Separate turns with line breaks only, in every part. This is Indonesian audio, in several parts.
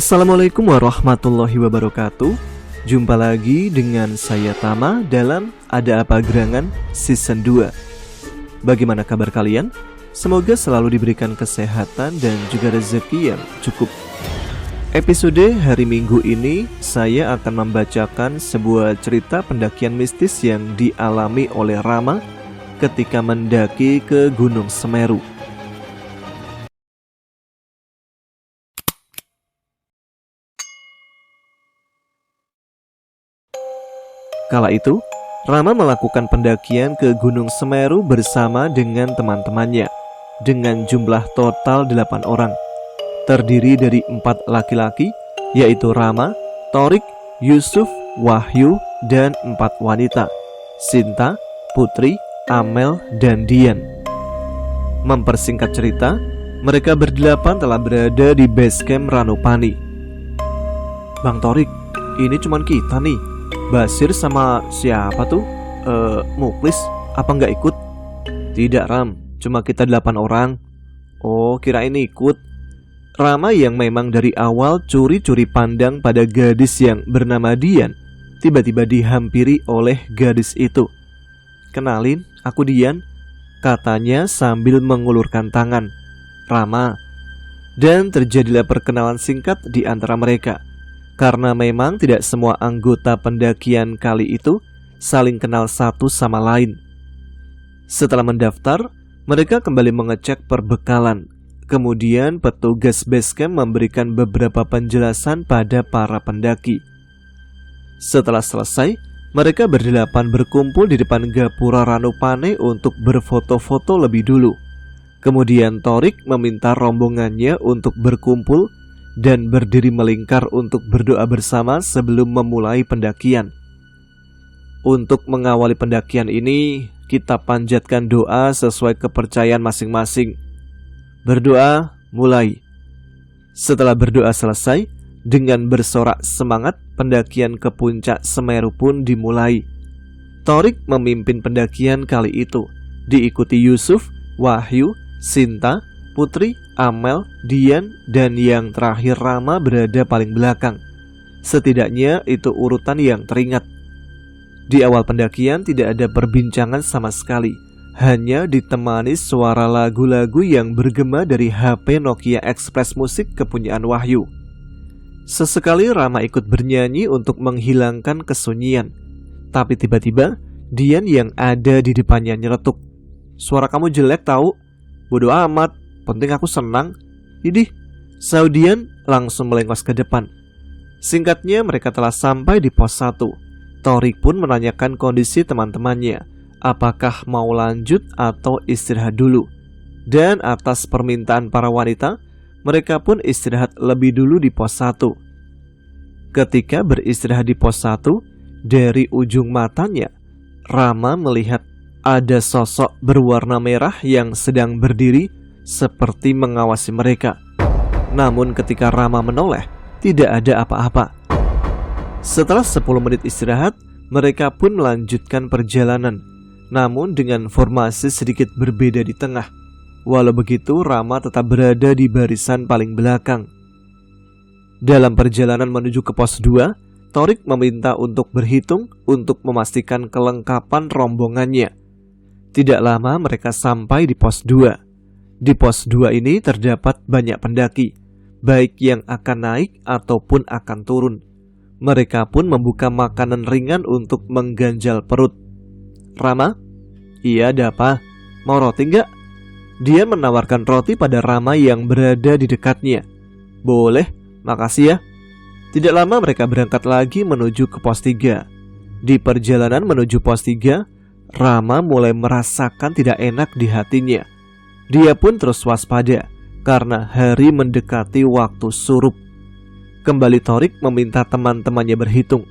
Assalamualaikum warahmatullahi wabarakatuh. Jumpa lagi dengan saya Tama dalam Ada Apa Gerangan Season 2. Bagaimana kabar kalian? Semoga selalu diberikan kesehatan dan juga rezeki yang cukup. Episode hari Minggu ini saya akan membacakan sebuah cerita pendakian mistis yang dialami oleh Rama ketika mendaki ke Gunung Semeru. Kala itu, Rama melakukan pendakian ke Gunung Semeru bersama dengan teman-temannya dengan jumlah total 8 orang. Terdiri dari 4 laki-laki, yaitu Rama, Thorik, Yusuf, Wahyu, dan 4 wanita, Sinta, Putri, Amel, dan Dian. Mempersingkat cerita, mereka berdelapan telah berada di base camp Ranupani. Bang Thorik, ini cuman kita nih. Basir sama siapa tuh? Muklis, apa nggak ikut? Tidak Ram, cuma kita 8 orang. Oh, kirain ikut. Rama yang memang dari awal curi-curi pandang pada gadis yang bernama Dian, tiba-tiba dihampiri oleh gadis itu. Kenalin, aku Dian, katanya sambil mengulurkan tangan. Rama. Dan terjadilah perkenalan singkat di antara mereka. Karena memang tidak semua anggota pendakian kali itu saling kenal satu sama lain. Setelah mendaftar, mereka kembali mengecek perbekalan. Kemudian petugas basecamp memberikan beberapa penjelasan pada para pendaki. Setelah selesai, mereka berdelapan berkumpul di depan gapura Ranupane untuk berfoto-foto lebih dulu. Kemudian Thorik meminta rombongannya untuk berkumpul dan berdiri melingkar untuk berdoa bersama sebelum memulai pendakian. Untuk mengawali pendakian ini, kita panjatkan doa sesuai kepercayaan masing-masing. Berdoa, mulai. Setelah berdoa selesai, dengan bersorak semangat, pendakian ke puncak Semeru pun dimulai. Thorik memimpin pendakian kali itu, diikuti Yusuf, Wahyu, Sinta, Putri, Amel, Dian, dan yang terakhir Rama berada paling belakang. Setidaknya itu urutan yang teringat. Di awal pendakian tidak ada perbincangan sama sekali, hanya ditemani suara lagu-lagu yang bergema dari HP Nokia Express Musik kepunyaan Wahyu. Sesekali Rama ikut bernyanyi untuk menghilangkan kesunyian. Tapi tiba-tiba Dian yang ada di depannya nyeletuk. Suara kamu jelek tahu. Bodoh amat, penting aku senang. Idih, Saudian langsung melengos ke depan. Singkatnya mereka telah sampai di pos 1. Thorik pun menanyakan kondisi teman-temannya, apakah mau lanjut atau istirahat dulu. Dan atas permintaan para wanita, mereka pun istirahat lebih dulu di pos 1. Ketika beristirahat di pos 1, dari ujung matanya, Rama melihat ada sosok berwarna merah yang sedang berdiri seperti mengawasi mereka. Namun ketika Rama menoleh, tidak ada apa-apa. Setelah 10 menit istirahat, mereka pun melanjutkan perjalanan, namun dengan formasi sedikit berbeda di tengah. Walau begitu, Rama tetap berada di barisan paling belakang. Dalam perjalanan menuju ke pos 2, Thorik meminta untuk berhitung untuk memastikan kelengkapan rombongannya. Tidak lama mereka sampai di pos 2. Di pos 2 ini terdapat banyak pendaki, baik yang akan naik ataupun akan turun. Mereka pun membuka makanan ringan untuk mengganjal perut. Rama? Iya, ada apa? Mau roti nggak? Dia menawarkan roti pada Rama yang berada di dekatnya. Boleh, makasih ya. Tidak lama mereka berangkat lagi menuju ke pos 3. Di perjalanan menuju pos 3, Rama mulai merasakan tidak enak di hatinya. Dia pun terus waspada karena hari mendekati waktu surup. Kembali Thorik meminta teman-temannya berhitung.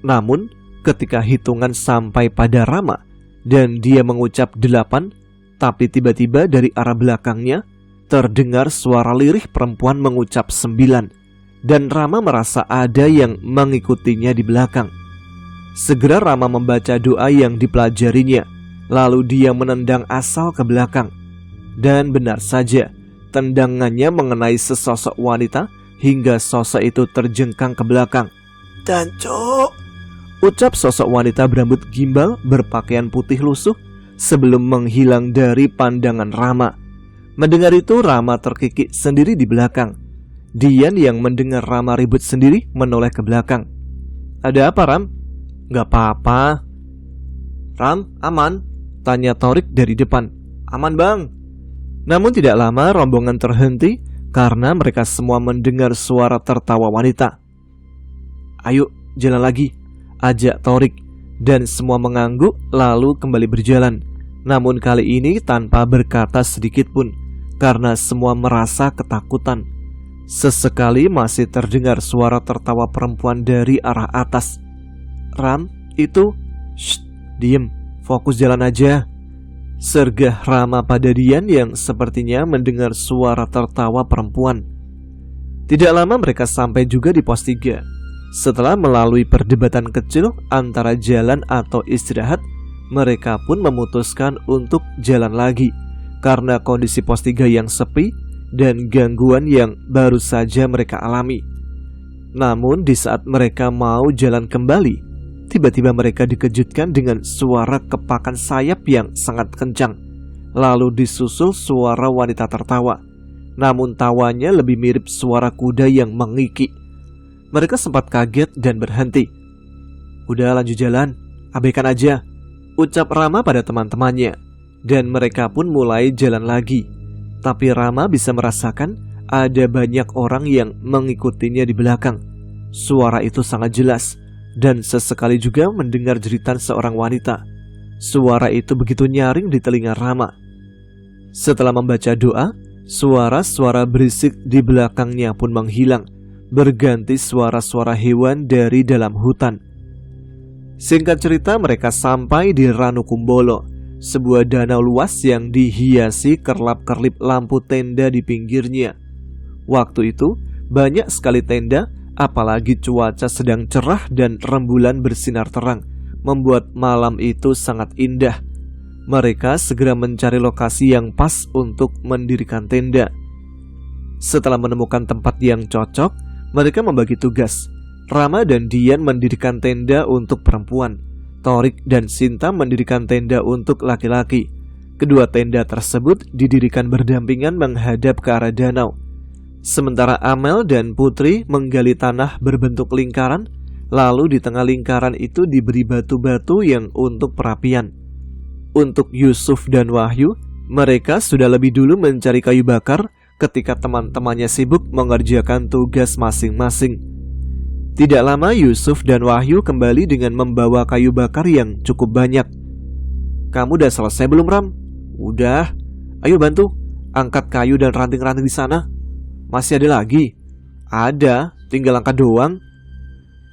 Namun ketika hitungan sampai pada Rama dan dia mengucap 8, tapi tiba-tiba dari arah belakangnya terdengar suara lirih perempuan mengucap 9, dan Rama merasa ada yang mengikutinya di belakang. Segera Rama membaca doa yang dipelajarinya, lalu dia menendang asal ke belakang. Dan benar saja, tendangannya mengenai sesosok wanita hingga sosok itu terjengkang ke belakang.
"Danco,"
ucap sosok wanita berambut gimbal berpakaian putih lusuh sebelum menghilang dari pandangan Rama. Mendengar itu, Rama terkikik sendiri di belakang. Dian yang mendengar Rama ribut sendiri menoleh ke belakang. "Ada apa, Ram?" "Gak apa-apa." "Ram, aman?" tanya Torik dari depan. "Aman, Bang." Namun tidak lama rombongan terhenti karena mereka semua mendengar suara tertawa wanita. "Ayo, jalan lagi," ajak Torik, dan semua mengangguk lalu kembali berjalan. Namun kali ini tanpa berkata sedikit pun, karena semua merasa ketakutan. Sesekali masih terdengar suara tertawa perempuan dari arah atas. "Ram, itu..." "Shh, diem, fokus jalan aja," sergah Rama pada Dian yang sepertinya mendengar suara tertawa perempuan. Tidak lama mereka sampai juga di pos 3. Setelah melalui perdebatan kecil antara jalan atau istirahat, mereka pun memutuskan untuk jalan lagi karena kondisi pos 3 yang sepi dan gangguan yang baru saja mereka alami. Namun di saat mereka mau jalan kembali, tiba-tiba mereka dikejutkan dengan suara kepakan sayap yang sangat kencang. Lalu disusul suara wanita tertawa. Namun tawanya lebih mirip suara kuda yang mengikik. Mereka sempat kaget dan berhenti. "Udah, lanjut jalan, abaikan aja," ucap Rama pada teman-temannya. Dan mereka pun mulai jalan lagi. Tapi Rama bisa merasakan ada banyak orang yang mengikutinya di belakang. Suara itu sangat jelas, dan sesekali juga mendengar jeritan seorang wanita. Suara itu begitu nyaring di telinga Rama. Setelah membaca doa, suara-suara berisik di belakangnya pun menghilang, berganti suara-suara hewan dari dalam hutan. Singkat cerita, mereka sampai di Ranukumbolo, sebuah danau luas yang dihiasi kerlap-kerlip lampu tenda di pinggirnya. Waktu itu banyak sekali tenda, apalagi cuaca sedang cerah dan rembulan bersinar terang, membuat malam itu sangat indah. Mereka segera mencari lokasi yang pas untuk mendirikan tenda. Setelah menemukan tempat yang cocok, mereka membagi tugas. Rama dan Dian mendirikan tenda untuk perempuan. Torik dan Sinta mendirikan tenda untuk laki-laki. Kedua tenda tersebut didirikan berdampingan menghadap ke arah danau. Sementara Amel dan Putri menggali tanah berbentuk lingkaran, lalu di tengah lingkaran itu diberi batu-batu yang untuk perapian. Untuk Yusuf dan Wahyu, mereka sudah lebih dulu mencari kayu bakar ketika teman-temannya sibuk mengerjakan tugas masing-masing. Tidak lama Yusuf dan Wahyu kembali dengan membawa kayu bakar yang cukup banyak. "Kamu udah selesai belum, Ram?" "Udah." "Ayo bantu, angkat kayu dan ranting-ranting di sana." "Masih ada lagi?" "Ada, tinggal angkat doang."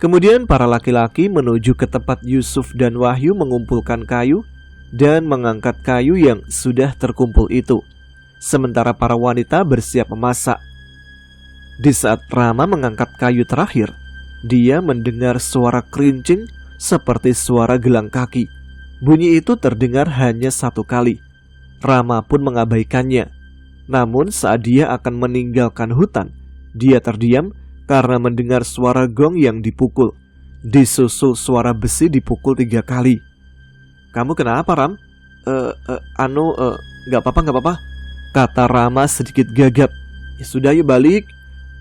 Kemudian para laki-laki menuju ke tempat Yusuf dan Wahyu mengumpulkan kayu dan mengangkat kayu yang sudah terkumpul itu. Sementara para wanita bersiap memasak. Di saat Rama mengangkat kayu terakhir, dia mendengar suara kerincing seperti suara gelang kaki. Bunyi itu terdengar hanya satu kali. Rama pun mengabaikannya. Namun saat dia akan meninggalkan hutan, dia terdiam karena mendengar suara gong yang dipukul. Disusul suara besi dipukul 3 kali. "Kamu kenapa, Ram?" Gak apa-apa," kata Rama sedikit gagap. "Ya sudah, yuk balik,"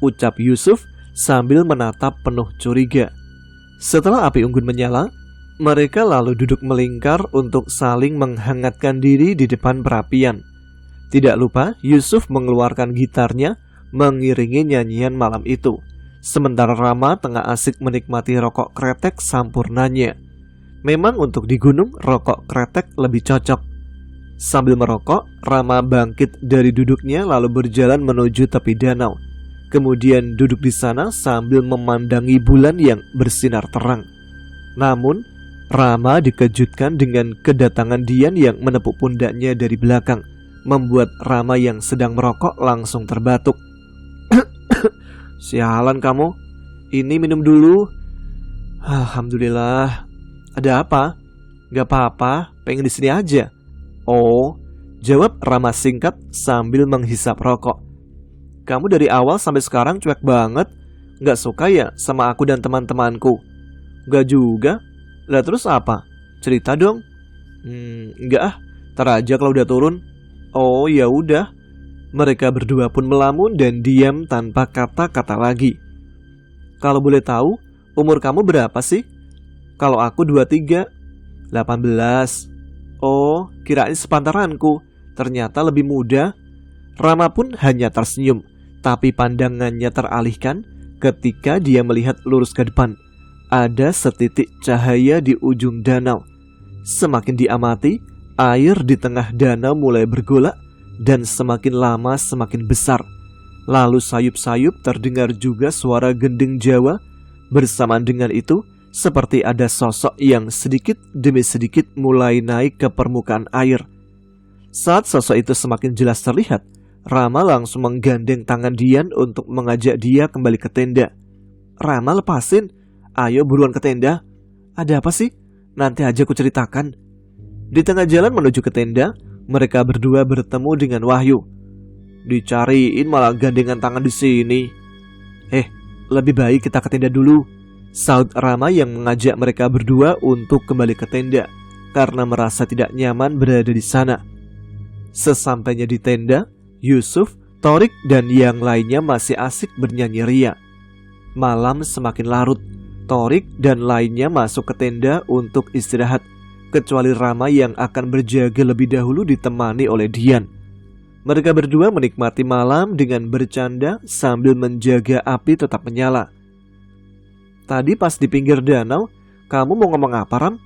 ucap Yusuf sambil menatap penuh curiga. Setelah api unggun menyala, mereka lalu duduk melingkar untuk saling menghangatkan diri di depan perapian. Tidak lupa Yusuf mengeluarkan gitarnya mengiringi nyanyian malam itu, sementara Rama tengah asik menikmati rokok kretek sampurnanya. Memang untuk di gunung rokok kretek lebih cocok. Sambil merokok, Rama bangkit dari duduknya lalu berjalan menuju tepi danau. Kemudian duduk di sana sambil memandangi bulan yang bersinar terang. Namun, Rama dikejutkan dengan kedatangan Dian yang menepuk pundaknya dari belakang, membuat Rama yang sedang merokok langsung terbatuk. "Sialan kamu, ini minum dulu." "Alhamdulillah." "Ada apa?" "Gak apa-apa, pengen di sini aja." "Oh," jawab Rama singkat sambil menghisap rokok. kamu dari awal sampai sekarang cuek banget. Gak suka ya sama aku dan teman-temanku? Gak juga. Lah terus apa? Cerita dong. Enggak ah, ntar aja kalau udah turun. Oh ya udah. Mereka berdua pun melamun dan diam tanpa kata-kata lagi. Kalau boleh tahu, umur kamu berapa sih? Kalau aku 23. 18. Oh, kirain sepantaranku. Ternyata lebih muda. Rama pun hanya tersenyum, tapi pandangannya teralihkan ketika dia melihat lurus ke depan. Ada setitik cahaya di ujung danau. Semakin diamati, air di tengah danau mulai bergolak dan semakin lama semakin besar. Lalu sayup-sayup terdengar juga suara gending Jawa. Bersamaan dengan itu, seperti ada sosok yang sedikit demi sedikit mulai naik ke permukaan air. Saat sosok itu semakin jelas terlihat, Rama langsung menggandeng tangan Dian untuk mengajak dia kembali ke tenda. Rama, lepasin. Ayo buruan ke tenda. Ada apa sih? Nanti aja ku ceritakan. Di tengah jalan menuju ke tenda, mereka berdua bertemu dengan Wahyu. Dicariin malah gandengan tangan di sini. Lebih baik kita ke tenda dulu, saud Rama yang mengajak mereka berdua untuk kembali ke tenda karena merasa tidak nyaman berada di sana. Sesampainya di tenda, Yusuf, Torik, dan yang lainnya masih asik bernyanyi ria. Malam semakin larut. Torik dan lainnya masuk ke tenda untuk istirahat, kecuali Rama yang akan berjaga lebih dahulu ditemani oleh Dian. Mereka berdua menikmati malam dengan bercanda sambil menjaga api tetap menyala. Tadi pas di pinggir danau, kamu mau ngomong apa, Ram?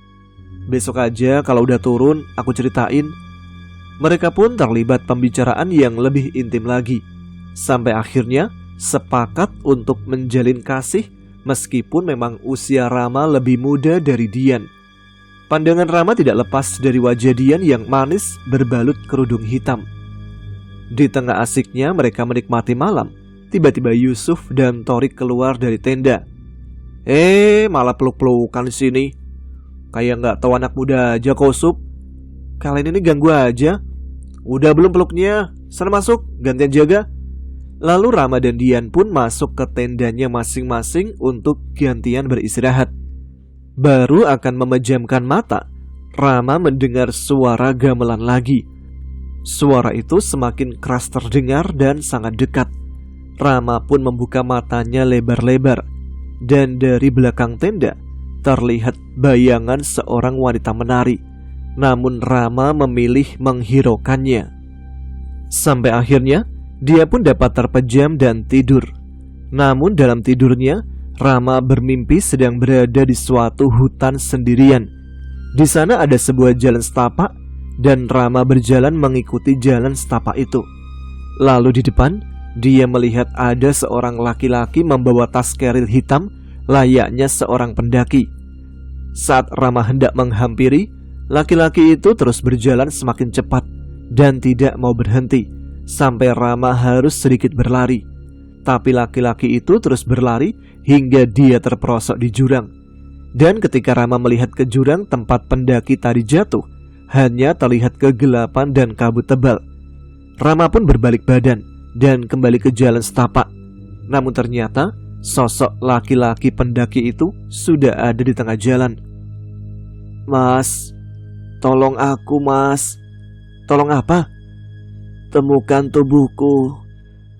Besok aja kalau udah turun, aku ceritain. Mereka pun terlibat pembicaraan yang lebih intim lagi, sampai akhirnya sepakat untuk menjalin kasih meskipun memang usia Rama lebih muda dari Dian. Pandangan Rama tidak lepas dari wajah Dian yang manis berbalut kerudung hitam. Di tengah asiknya mereka menikmati malam, tiba-tiba Yusuf dan Torik keluar dari tenda. Malah peluk-pelukan di sini. Kayak nggak tahu anak muda aja kau, Sup. Kalian ini ganggu aja. Udah belum peluknya? Sana masuk, gantian jaga. Lalu Rama dan Dian pun masuk ke tendanya masing-masing untuk gantian beristirahat. Baru akan memejamkan mata, Rama mendengar suara gamelan lagi. Suara itu semakin keras terdengar dan sangat dekat. Rama pun membuka matanya lebar-lebar, dan dari belakang tenda terlihat bayangan seorang wanita menari. Namun Rama memilih menghiraukannya. Sampai akhirnya dia pun dapat terpejam dan tidur. Namun dalam tidurnya, Rama bermimpi sedang berada di suatu hutan sendirian. Di sana ada sebuah jalan setapak, dan Rama berjalan mengikuti jalan setapak itu. Lalu di depan, dia melihat ada seorang laki-laki membawa tas keril hitam layaknya seorang pendaki. Saat Rama hendak menghampiri, laki-laki itu terus berjalan semakin cepat dan tidak mau berhenti, sampai Rama harus sedikit berlari. Tapi laki-laki itu terus berlari hingga dia terperosok di jurang. Dan ketika Rama melihat ke jurang tempat pendaki tadi jatuh, hanya terlihat kegelapan dan kabut tebal. Rama pun berbalik badan dan kembali ke jalan setapak. Namun ternyata sosok laki-laki pendaki itu sudah ada di tengah jalan. Mas, tolong aku, Mas. Tolong apa? Temukan tubuhku.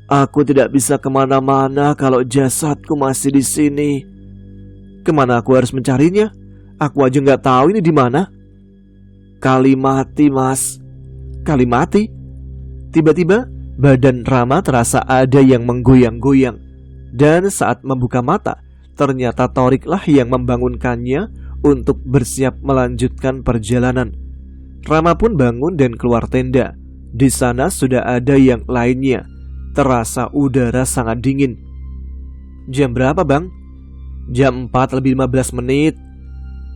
Aku tidak bisa kemana-mana kalau jasadku masih di sini. Kemana aku harus mencarinya? Aku aja nggak tahu ini di mana. Kalimati, Mas. Kalimati? Tiba-tiba badan Rama terasa ada yang menggoyang-goyang. Dan saat membuka mata, ternyata Toriklah yang membangunkannya untuk bersiap melanjutkan perjalanan. Rama pun bangun dan keluar tenda. Di sana sudah ada yang lainnya. Terasa udara sangat dingin. Jam berapa, Bang? Jam 4 lebih 15 menit.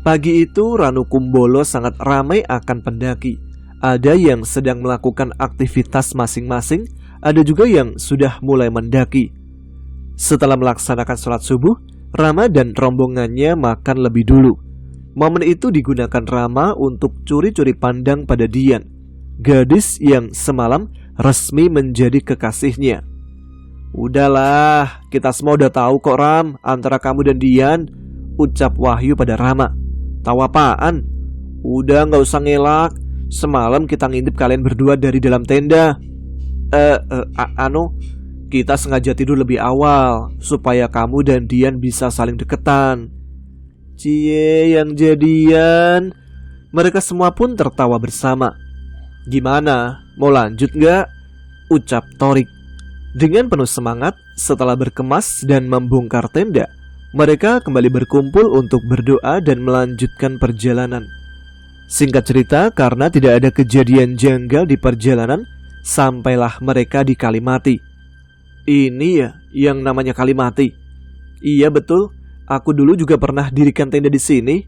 Pagi itu Ranu Kumbolo sangat ramai akan pendaki. Ada yang sedang melakukan aktivitas masing-masing, ada juga yang sudah mulai mendaki. Setelah melaksanakan sholat subuh, Rama dan rombongannya makan lebih dulu. Momen itu digunakan Rama untuk curi-curi pandang pada Dian, gadis yang semalam resmi menjadi kekasihnya. Udahlah, kita semua udah tahu kok Ram, antara kamu dan Dian, ucap Wahyu pada Rama. Tahu apaan? Udah gak usah ngelak. Semalam kita ngintip kalian berdua dari dalam tenda. Kita sengaja tidur lebih awal supaya kamu dan Dian bisa saling deketan. Cie, yang jadian. Mereka semua pun tertawa bersama. Gimana? Mau lanjut gak? Ucap Torik. Dengan penuh semangat, setelah berkemas dan membongkar tenda, mereka kembali berkumpul untuk berdoa dan melanjutkan perjalanan. Singkat cerita, karena tidak ada kejadian janggal di perjalanan, sampailah mereka di Kalimati. Ini ya yang namanya Kalimati. Iya betul, aku dulu juga pernah dirikan tenda di sini.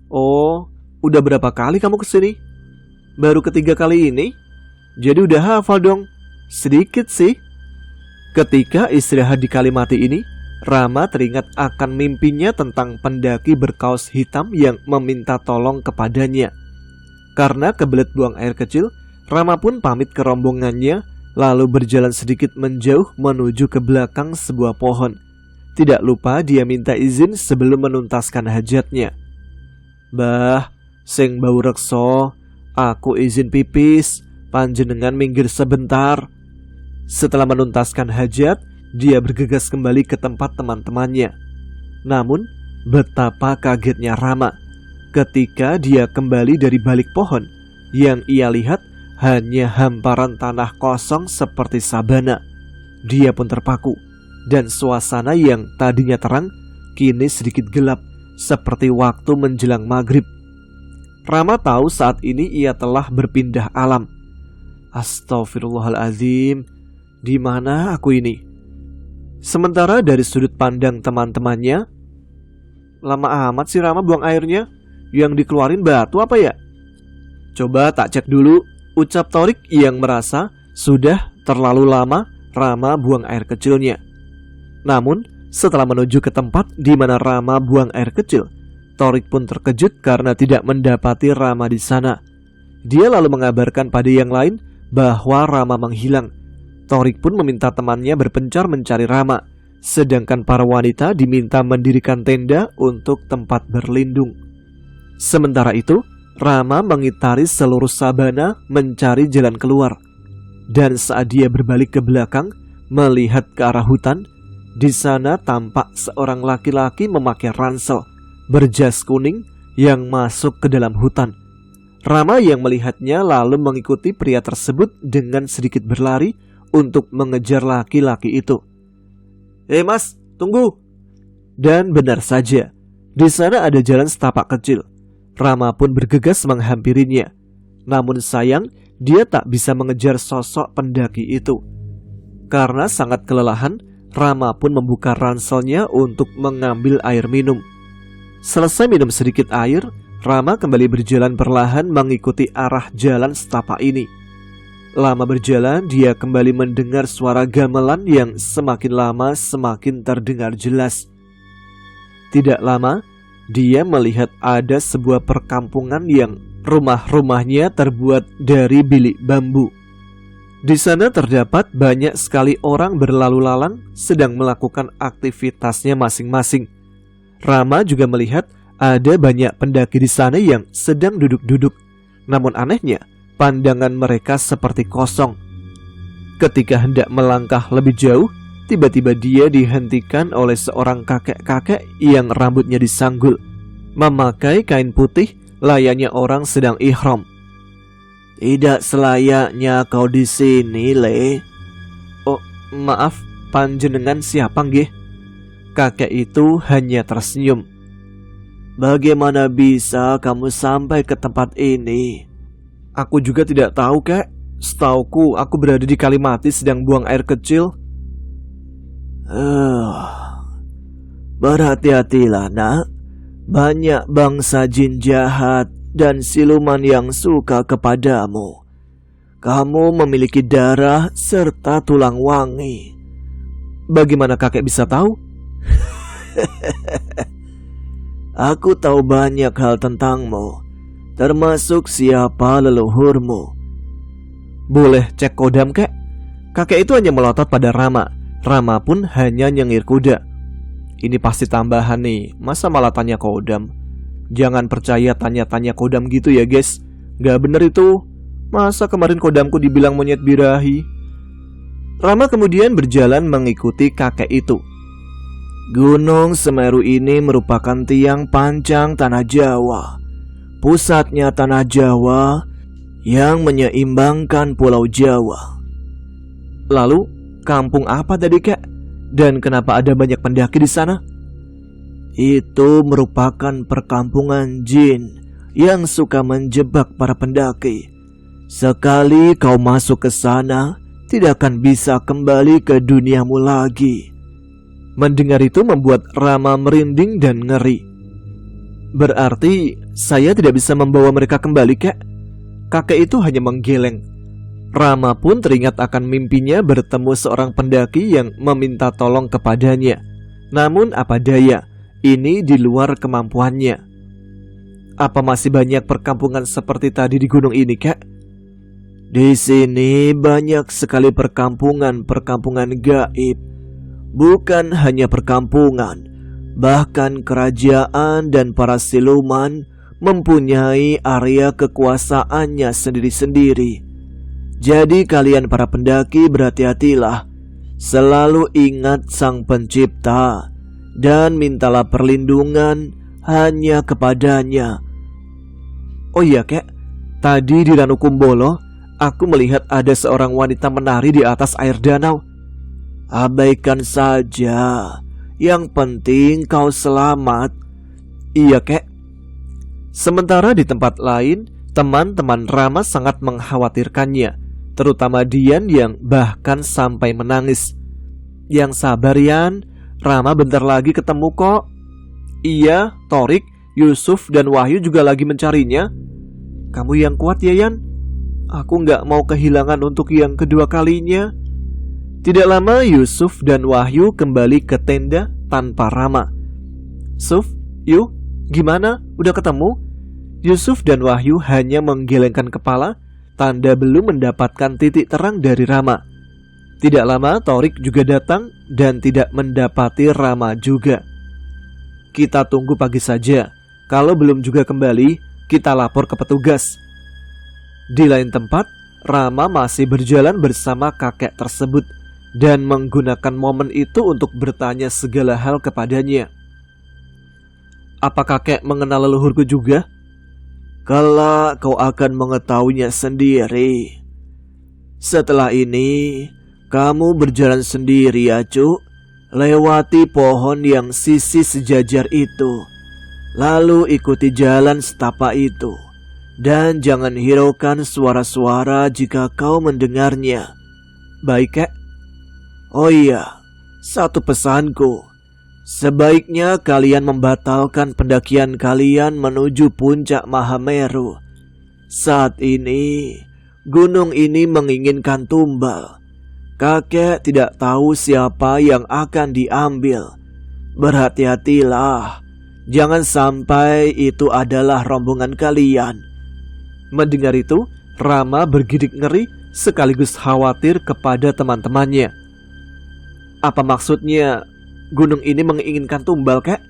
Oh, udah berapa kali kamu kesini? Baru ketiga kali ini? Jadi udah hafal dong. Sedikit sih. Ketika istirahat di Kalimati ini, Rama teringat akan mimpinya tentang pendaki berkaos hitam yang meminta tolong kepadanya. Karena kebelet buang air kecil, Rama pun pamit ke rombongannya, lalu berjalan sedikit menjauh menuju ke belakang sebuah pohon. Tidak lupa dia minta izin sebelum menuntaskan hajatnya. Bah, sing bau rekso, aku izin pipis, panjenengan minggir sebentar. Setelah menuntaskan hajat, dia bergegas kembali ke tempat teman-temannya. Namun, betapa kagetnya Rama ketika dia kembali dari balik pohon. Yang ia lihat hanya hamparan tanah kosong seperti sabana. Dia pun terpaku, dan suasana yang tadinya terang kini sedikit gelap, seperti waktu menjelang maghrib. Rama tahu saat ini ia telah berpindah alam. Astaghfirullahaladzim, di mana aku ini? Sementara dari sudut pandang teman-temannya, lama amat sih Rama buang airnya. Yang dikeluarin batu apa ya? Coba tak cek dulu, ucap Torik yang merasa sudah terlalu lama Rama buang air kecilnya. Namun, setelah menuju ke tempat di mana Rama buang air kecil, Torik pun terkejut karena tidak mendapati Rama di sana. Dia lalu mengabarkan pada yang lain bahwa Rama menghilang. Torik pun meminta temannya berpencar mencari Rama, sedangkan para wanita diminta mendirikan tenda untuk tempat berlindung. Sementara itu, Rama mengitari seluruh sabana mencari jalan keluar. Dan saat dia berbalik ke belakang, melihat ke arah hutan, di sana tampak seorang laki-laki memakai ransel berjas kuning yang masuk ke dalam hutan. Rama yang melihatnya lalu mengikuti pria tersebut dengan sedikit berlari untuk mengejar laki-laki itu. Mas, tunggu! Dan benar saja, di sana ada jalan setapak kecil. Rama pun bergegas menghampirinya. Namun sayang, dia tak bisa mengejar sosok pendaki itu. Karena sangat kelelahan, Rama pun membuka ranselnya untuk mengambil air minum. Selesai minum sedikit air, Rama kembali berjalan perlahan mengikuti arah jalan setapak ini. Lama berjalan, dia kembali mendengar suara gamelan yang semakin lama semakin terdengar jelas. Tidak lama, dia melihat ada sebuah perkampungan yang rumah-rumahnya terbuat dari bilik bambu. Di sana terdapat banyak sekali orang berlalu lalang sedang melakukan aktivitasnya masing-masing. Rama juga melihat ada banyak pendaki di sana yang sedang duduk-duduk. Namun anehnya, pandangan mereka seperti kosong. Ketika hendak melangkah lebih jauh, tiba-tiba dia dihentikan oleh seorang kakek-kakek yang rambutnya disanggul, memakai kain putih layaknya orang sedang ihram. Tidak selayaknya kau di sini, Le. Oh, maaf, panjenengan siapa nggih? Kakek itu hanya tersenyum. Bagaimana bisa kamu sampai ke tempat ini? Aku juga tidak tahu, Kek. Setauku aku berada di Kalimati sedang buang air kecil. Berhati-hatilah, nak. Banyak bangsa jin jahat dan siluman yang suka kepadamu. Kamu memiliki darah serta tulang wangi. Bagaimana kakek bisa tahu? Aku tahu banyak hal tentangmu, termasuk siapa leluhurmu. Boleh cek kodam, Kek? Kakek itu hanya melotot pada Rama. Rama pun hanya nyengir kuda. Ini pasti tambahan nih, masa malah tanya kodam? Jangan percaya tanya-tanya kodam gitu ya guys. Gak bener itu. Masa kemarin kodamku dibilang monyet birahi? Rama kemudian berjalan mengikuti kakek itu. Gunung Semeru ini merupakan tiang panjang tanah Jawa, pusatnya tanah Jawa yang menyeimbangkan Pulau Jawa. Lalu, kampung apa tadi kek? Dan kenapa ada banyak pendaki di sana? Itu merupakan perkampungan jin yang suka menjebak para pendaki. Sekali kau masuk ke sana, tidak akan bisa kembali ke duniamu lagi. Mendengar itu membuat Rama merinding dan ngeri. Berarti saya tidak bisa membawa mereka kembali, kek? Kakek itu hanya menggeleng. Rama pun teringat akan mimpinya bertemu seorang pendaki yang meminta tolong kepadanya. Namun apa daya, ini di luar kemampuannya. Apa masih banyak perkampungan seperti tadi di gunung ini, kek? Di sini banyak sekali perkampungan gaib. Bukan hanya perkampungan, bahkan kerajaan dan para siluman mempunyai area kekuasaannya sendiri-sendiri. Jadi kalian para pendaki berhati-hatilah. Selalu ingat Sang Pencipta dan mintalah perlindungan hanya kepadanya. Oh iya kek, tadi di Ranukumbolo aku melihat ada seorang wanita menari di atas air danau. Abaikan saja, yang penting kau selamat. Iya kek. Sementara di tempat lain, teman-teman Rama sangat mengkhawatirkannya, terutama Dian yang bahkan sampai menangis. Yang sabar Yan, Rama bentar lagi ketemu kok. Iya, Torik, Yusuf dan Wahyu juga lagi mencarinya. Kamu yang kuat ya Yan. Aku gak mau kehilangan untuk yang kedua kalinya. Tidak lama Yusuf dan Wahyu kembali ke tenda tanpa Rama. Suf, Yu, gimana? Udah ketemu? Yusuf dan Wahyu hanya menggelengkan kepala, tanda belum mendapatkan titik terang dari Rama. Tidak lama Torik juga datang dan tidak mendapati Rama juga. Kita tunggu pagi saja. Kalau belum juga kembali, kita lapor ke petugas. Di lain tempat, Rama masih berjalan bersama kakek tersebut dan menggunakan momen itu untuk bertanya segala hal kepadanya. Apa kakek mengenal leluhurku juga? Kelak kau akan mengetahuinya sendiri. Setelah ini, kamu berjalan sendiri ya Cuk. Lewati pohon yang sisi sejajar itu. Lalu ikuti jalan setapak itu. Dan jangan hiraukan suara-suara jika kau mendengarnya. Baik kek. Oh iya, satu pesanku. Sebaiknya kalian membatalkan pendakian kalian menuju puncak Mahameru. Saat ini, gunung ini menginginkan tumbal. Kakek tidak tahu siapa yang akan diambil. Berhati-hatilah, jangan sampai itu adalah rombongan kalian. Mendengar itu, Rama bergidik ngeri sekaligus khawatir kepada teman-temannya. Apa maksudnya gunung ini menginginkan tumbal, kek?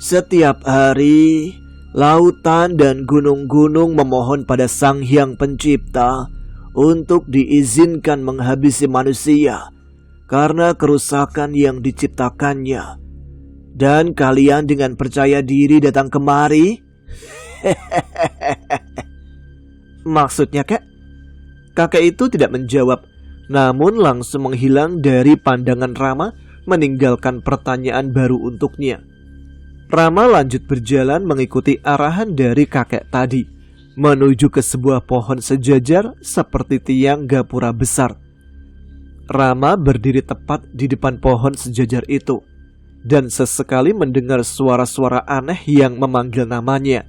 Setiap hari lautan dan gunung-gunung memohon pada Sang Hyang Pencipta untuk diizinkan menghabisi manusia karena kerusakan yang diciptakannya. Dan kalian dengan percaya diri datang kemari? Maksudnya, kek? Kakek itu tidak menjawab, namun langsung menghilang dari pandangan Rama, meninggalkan pertanyaan baru untuknya. Rama lanjut berjalan mengikuti arahan dari kakek tadi, menuju ke sebuah pohon sejajar seperti tiang gapura besar. Rama berdiri tepat di depan pohon sejajar itu, dan sesekali mendengar suara-suara aneh yang memanggil namanya.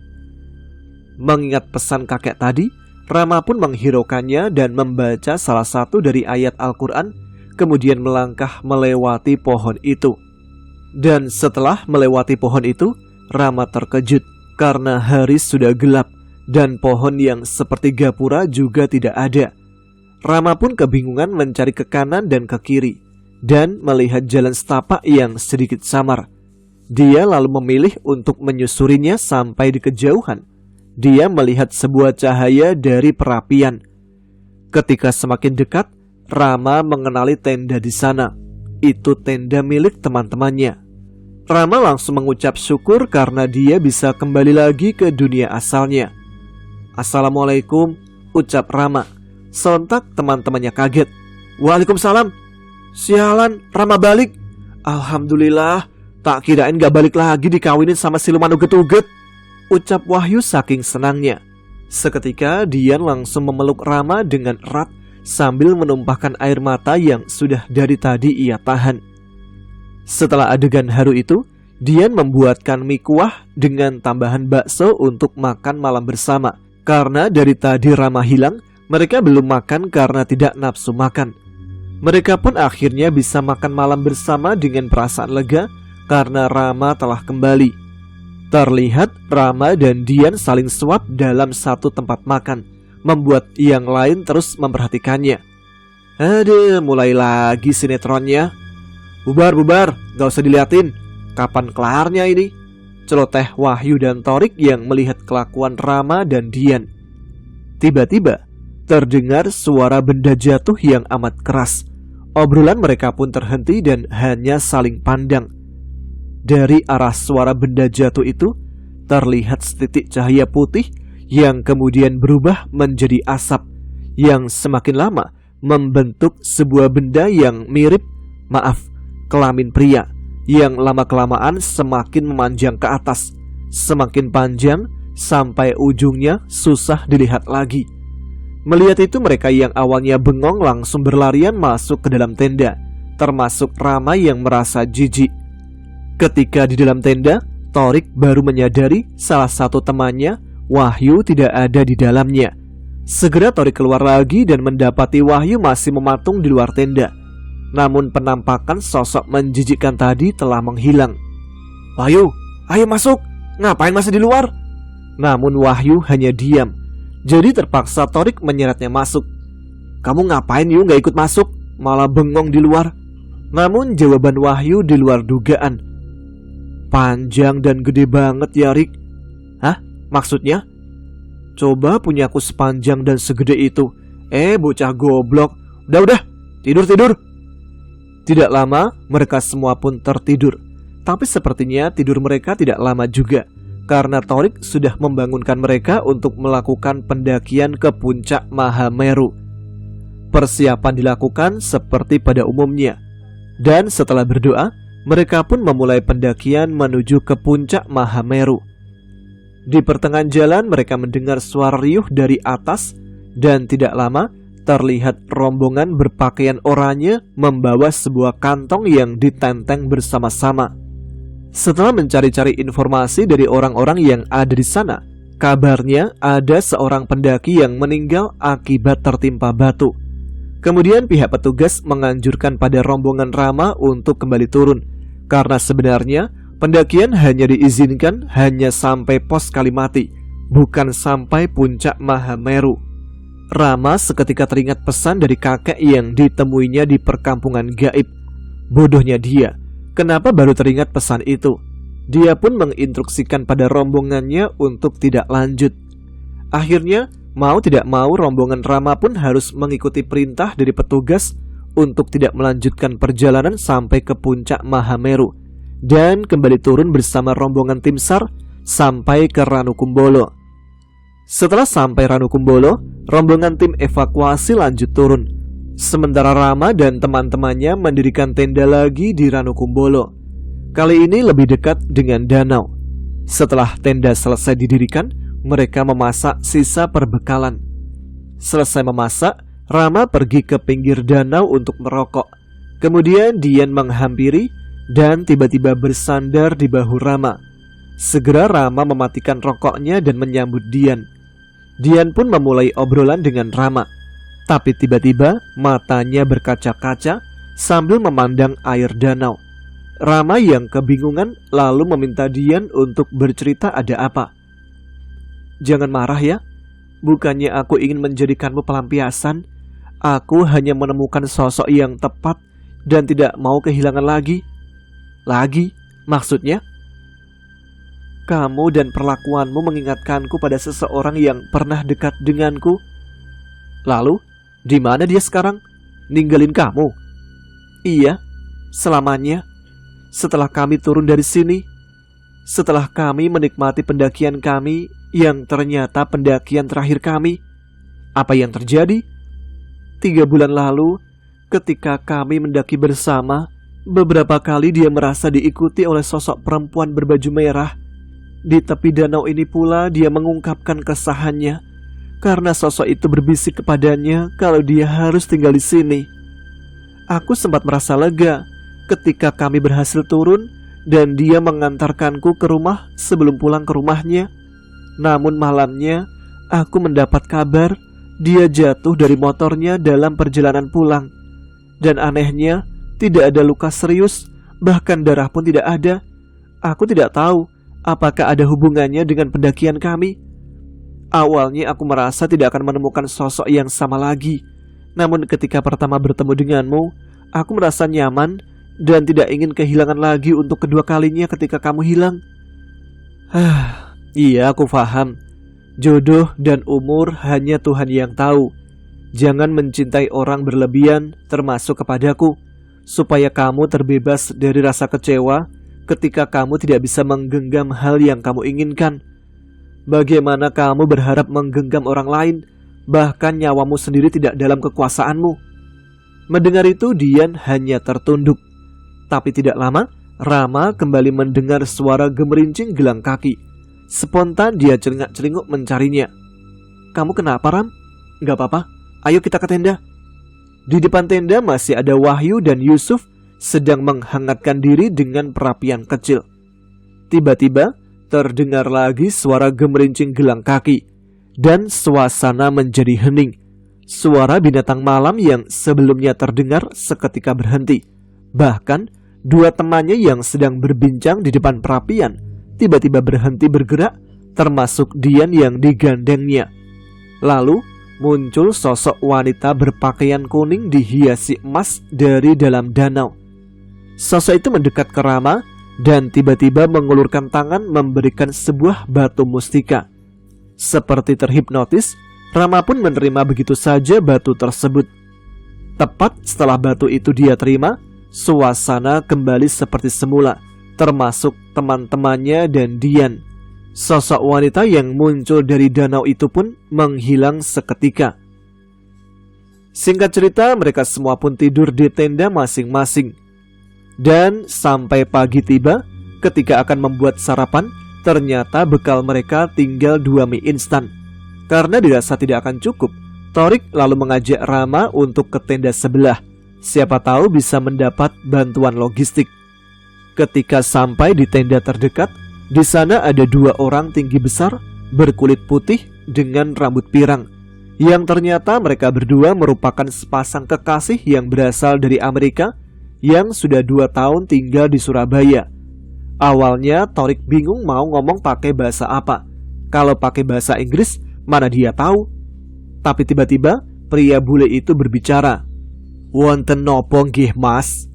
Mengingat pesan kakek tadi, Rama pun menghiraukannya dan membaca salah satu dari ayat Al-Quran, kemudian melangkah melewati pohon itu. Dan setelah melewati pohon itu, Rama terkejut karena hari sudah gelap dan pohon yang seperti gapura juga tidak ada. Rama pun kebingungan mencari ke kanan dan ke kiri dan melihat jalan setapak yang sedikit samar. Dia lalu memilih untuk menyusurinya sampai di kejauhan. Dia melihat sebuah cahaya dari perapian. Ketika semakin dekat, Rama mengenali tenda di sana. Itu tenda milik teman-temannya. Rama langsung mengucap syukur karena dia bisa kembali lagi ke dunia asalnya. "Assalamualaikum," ucap Rama. Sontak teman-temannya kaget. "Waalaikumsalam." "Sialan, Rama balik. Alhamdulillah, tak kirain gak balik lagi dikawinin sama siluman uget-uget," ucap Wahyu saking senangnya. Seketika Dian langsung memeluk Rama dengan erat sambil menumpahkan air mata yang sudah dari tadi ia tahan. Setelah adegan haru itu, Dian membuatkan mie kuah dengan tambahan bakso untuk makan malam bersama. Karena dari tadi Rama hilang, mereka belum makan karena tidak nafsu makan. Mereka pun akhirnya bisa makan malam bersama dengan perasaan lega karena Rama telah kembali. Terlihat Rama dan Dian saling suap dalam satu tempat makan, membuat yang lain terus memperhatikannya. "Aduh, mulai lagi sinetronnya. Bubar, gak usah diliatin. Kapan kelarnya ini?" celoteh Wahyu dan Torik yang melihat kelakuan Rama dan Dian. Tiba-tiba terdengar suara benda jatuh yang amat keras. Obrolan mereka pun terhenti dan hanya saling pandang. Dari arah suara benda jatuh itu terlihat setitik cahaya putih yang kemudian berubah menjadi asap yang semakin lama membentuk sebuah benda yang mirip, kelamin pria, yang lama-kelamaan semakin memanjang ke atas, semakin panjang sampai ujungnya susah dilihat lagi. Melihat itu mereka yang awalnya bengong langsung berlarian masuk ke dalam tenda, termasuk Rama yang merasa jijik. Ketika di dalam tenda, Torik baru menyadari salah satu temannya, Wahyu, tidak ada di dalamnya. Segera Torik keluar lagi dan mendapati Wahyu masih mematung di luar tenda. Namun penampakan sosok menjijikkan tadi telah menghilang. "Wahyu, ayo masuk. Ngapain masih di luar?" Namun Wahyu hanya diam. Jadi terpaksa Torik menyeretnya masuk. "Kamu ngapain Yu gak ikut masuk? Malah bengong di luar." Namun jawaban Wahyu di luar dugaan. "Panjang dan gede banget ya Rik." "Hah? Maksudnya?" "Coba punyaku sepanjang dan segede itu." Bocah goblok. Udah, tidur. Tidak lama mereka semua pun tertidur. Tapi sepertinya tidur mereka tidak lama juga, karena Torik sudah membangunkan mereka untuk melakukan pendakian ke puncak Mahameru. Persiapan dilakukan seperti pada umumnya. Dan setelah berdoa, mereka pun memulai pendakian menuju ke puncak Mahameru. Di pertengahan jalan mereka mendengar suara riuh dari atas, dan tidak lama terlihat rombongan berpakaian oranye membawa sebuah kantong yang ditenteng bersama-sama. Setelah mencari-cari informasi dari orang-orang yang ada di sana, kabarnya ada seorang pendaki yang meninggal akibat tertimpa batu. Kemudian pihak petugas menganjurkan pada rombongan Rama untuk kembali turun, karena sebenarnya pendakian hanya diizinkan hanya sampai pos Kalimati, bukan sampai puncak Mahameru. Rama seketika teringat pesan dari kakek yang ditemuinya di perkampungan gaib. Bodohnya dia, kenapa baru teringat pesan itu? Dia pun menginstruksikan pada rombongannya untuk tidak lanjut. Akhirnya, mau tidak mau rombongan Rama pun harus mengikuti perintah dari petugas untuk tidak melanjutkan perjalanan sampai ke puncak Mahameru dan kembali turun bersama rombongan tim SAR sampai ke Ranukumbolo. Setelah sampai Ranukumbolo, rombongan tim evakuasi lanjut turun. Sementara Rama dan teman-temannya mendirikan tenda lagi di Ranukumbolo. Kali ini lebih dekat dengan danau. Setelah tenda selesai didirikan, mereka memasak sisa perbekalan. Selesai memasak, Rama pergi ke pinggir danau untuk merokok. Kemudian Dian menghampiri dan tiba-tiba bersandar di bahu Rama. Segera Rama mematikan rokoknya dan menyambut Dian. Dian pun memulai obrolan dengan Rama. Tapi tiba-tiba matanya berkaca-kaca sambil memandang air danau. Rama yang kebingungan lalu meminta Dian untuk bercerita ada apa. "Jangan marah ya. Bukannya aku ingin menjadikanmu pelampiasan. Aku hanya menemukan sosok yang tepat dan tidak mau kehilangan lagi. Lagi? Maksudnya? Kamu dan perlakuanmu mengingatkanku pada seseorang yang pernah dekat denganku. Lalu, di mana dia sekarang? Ninggalin kamu? Iya, selamanya. Setelah kami turun dari sini, setelah kami menikmati pendakian kami yang ternyata pendakian terakhir kami. Apa yang terjadi? 3 bulan lalu, ketika kami mendaki bersama, beberapa kali dia merasa diikuti oleh sosok perempuan berbaju merah. Di tepi danau ini pula dia mengungkapkan kesahannya karena sosok itu berbisik kepadanya kalau dia harus tinggal di sini. Aku sempat merasa lega ketika kami berhasil turun dan dia mengantarkanku ke rumah sebelum pulang ke rumahnya. Namun malamnya aku mendapat kabar dia jatuh dari motornya dalam perjalanan pulang. Dan anehnya tidak ada luka serius, bahkan darah pun tidak ada. Aku tidak tahu apakah ada hubungannya dengan pendakian kami. Awalnya aku merasa tidak akan menemukan sosok yang sama lagi. Namun ketika pertama bertemu denganmu, aku merasa nyaman dan tidak ingin kehilangan lagi untuk kedua kalinya ketika kamu hilang. Iya, aku paham. Jodoh dan umur hanya Tuhan yang tahu. Jangan mencintai orang berlebihan, termasuk kepadaku, supaya kamu terbebas dari rasa kecewa ketika kamu tidak bisa menggenggam hal yang kamu inginkan. Bagaimana kamu berharap menggenggam orang lain, bahkan nyawamu sendiri tidak dalam kekuasaanmu? Mendengar itu, Dian hanya tertunduk. Tapi tidak lama, Rama kembali mendengar suara gemerincing gelang kaki. Spontan dia celingak-celinguk mencarinya. Kamu kenapa, Ram? Gak apa-apa, ayo kita ke tenda. Di depan tenda masih ada Wahyu dan Yusuf sedang menghangatkan diri dengan perapian kecil. Tiba-tiba terdengar lagi suara gemerincing gelang kaki dan suasana menjadi hening. Suara binatang malam yang sebelumnya terdengar seketika berhenti. Bahkan 2 temannya yang sedang berbincang di depan perapian tiba-tiba berhenti bergerak, termasuk Dian yang digandengnya. Lalu muncul sosok wanita berpakaian kuning dihiasi emas dari dalam danau. Sosok itu mendekat ke Rama dan tiba-tiba mengulurkan tangan memberikan sebuah batu mustika. Seperti terhipnotis, Rama pun menerima begitu saja batu tersebut. Tepat setelah batu itu dia terima, suasana kembali seperti semula, termasuk teman-temannya dan Dian. Sosok wanita yang muncul dari danau itu pun menghilang seketika. Singkat cerita, mereka semua pun tidur di tenda masing-masing. Dan sampai pagi tiba, ketika akan membuat sarapan, ternyata bekal mereka tinggal 2 mie instan. Karena dirasa tidak akan cukup, Thorik lalu mengajak Rama untuk ke tenda sebelah. Siapa tahu bisa mendapat bantuan logistik. Ketika sampai di tenda terdekat, di sana ada 2 orang tinggi besar berkulit putih dengan rambut pirang, yang ternyata mereka berdua merupakan sepasang kekasih yang berasal dari Amerika yang sudah 2 tahun tinggal di Surabaya. Awalnya Thorik bingung mau ngomong pakai bahasa apa. Kalau pakai bahasa Inggris, mana dia tahu. Tapi tiba-tiba pria bule itu berbicara. Wonten nopo nggih Mas?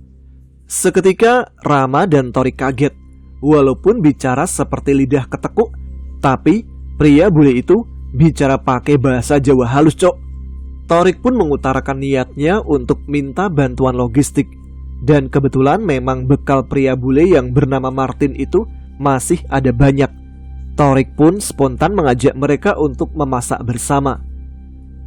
Seketika Rama dan Thorik kaget. Walaupun bicara seperti lidah ketekuk, tapi pria bule itu bicara pakai bahasa Jawa halus, cok. Thorik pun mengutarakan niatnya untuk minta bantuan logistik. Dan kebetulan memang bekal pria bule yang bernama Martin itu masih ada banyak. Thorik pun spontan mengajak mereka untuk memasak bersama.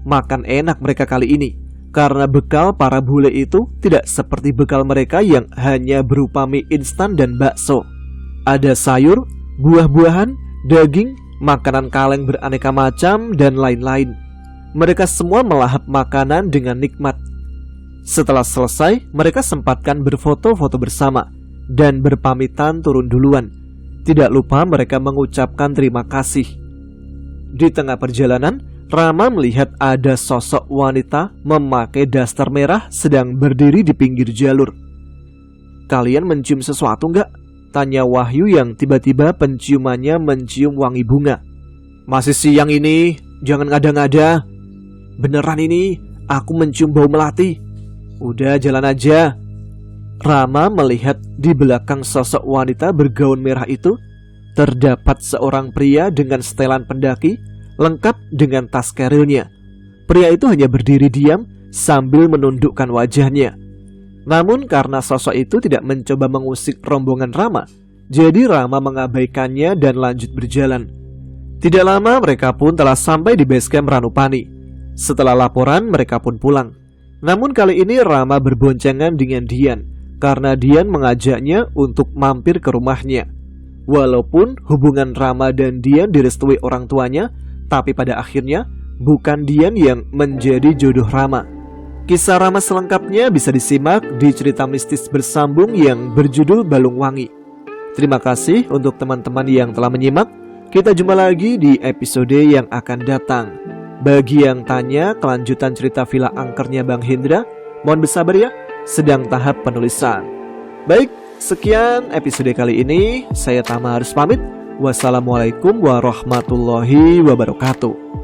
Makan enak mereka kali ini, karena bekal para bule itu tidak seperti bekal mereka yang hanya berupa mie instan dan bakso. Ada sayur, buah-buahan, daging, makanan kaleng beraneka macam, dan lain-lain. Mereka semua melahap makanan dengan nikmat. Setelah selesai, mereka sempatkan berfoto-foto bersama dan berpamitan turun duluan. Tidak lupa mereka mengucapkan terima kasih. Di tengah perjalanan, Rama melihat ada sosok wanita memakai daster merah sedang berdiri di pinggir jalur. Kalian mencium sesuatu nggak? Tanya Wahyu yang tiba-tiba penciumannya mencium wangi bunga. Masih siang ini, jangan ngada-ngada. Beneran ini, Aku mencium bau melati. Udah, jalan aja. Rama melihat di belakang sosok wanita bergaun merah itu terdapat seorang pria dengan setelan pendaki lengkap dengan tas kerilnya. Pria itu hanya berdiri diam sambil menundukkan wajahnya. Namun karena sosok itu tidak mencoba mengusik rombongan Rama, jadi Rama mengabaikannya dan lanjut berjalan. Tidak lama mereka pun telah sampai di base camp Ranupani. Setelah laporan mereka pun pulang. Namun kali ini Rama berboncengan dengan Dian karena Dian mengajaknya untuk mampir ke rumahnya. Walaupun hubungan Rama dan Dian direstui orang tuanya, tapi pada akhirnya bukan Dian yang menjadi jodoh Rama. Kisah Rama selengkapnya bisa disimak di cerita mistis bersambung yang berjudul Balung Wangi. Terima kasih untuk teman-teman yang telah menyimak. Kita jumpa lagi di episode yang akan datang. Bagi yang tanya kelanjutan cerita Villa Angkernya Bang Hendra, mohon bersabar ya, sedang tahap penulisan. Baik, sekian episode kali ini. Saya Tama harus pamit. Wassalamualaikum warahmatullahi wabarakatuh.